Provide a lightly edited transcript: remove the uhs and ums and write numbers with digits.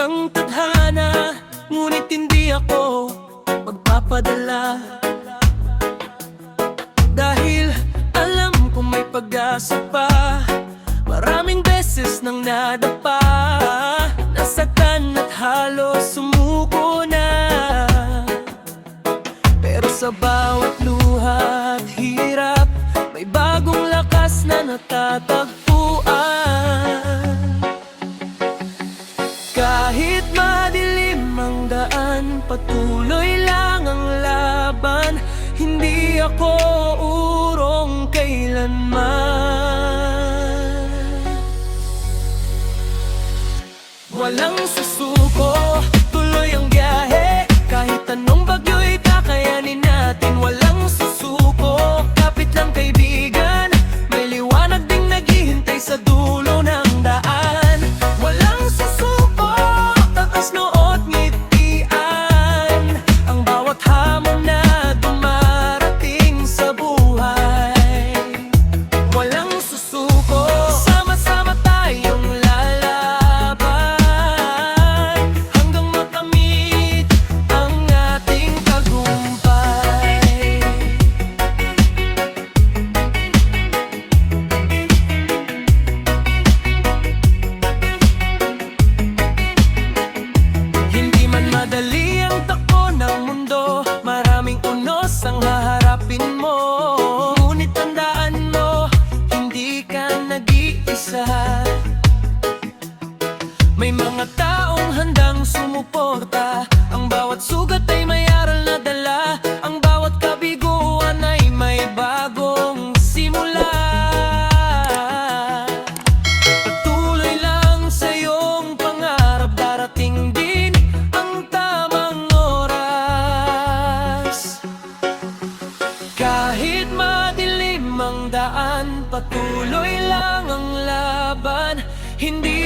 ang tadhana, ngunit hindi ako magpapadala. Dahil alam kong may pag-asa pa, maraming beses nang nadapa, nasaktan at halos sumuko na. Pero sa bawat luha at hirap, may bagong lakas na natatagpuan. Kahit madilim ang daan, patuloy lang ang laban. Hindi ako urong kailanman. Walang susuko, tuloy ang biyahe. Kahit anong bagyo'y kakayanin natin. Walang susuko, kapit lang kaibigan. May liwanag ding naghihintay sa dulo ng daan. Walang susuko, tatas noot ngitian. Ang bawat hamon na dumarating sa buhay. Walang susuko, sama-sama tayong lalaban hanggang makamit ang ating tagumpay. Hindi man madali ang takbo ng mundo, maraming unos ang haharapin mo. Ngunit tandaan mo, hindi ka nag-iisa. May mga taong handang sumuporta. Ang bawat sugat ay may aral na dala. Ang bawat kabiguan ay may bagong simula. Patuloy lang sa iyong pangarap, darating din ang tamang oras. Kahit madilim ang daan, patuloy lang ang laban. Hindi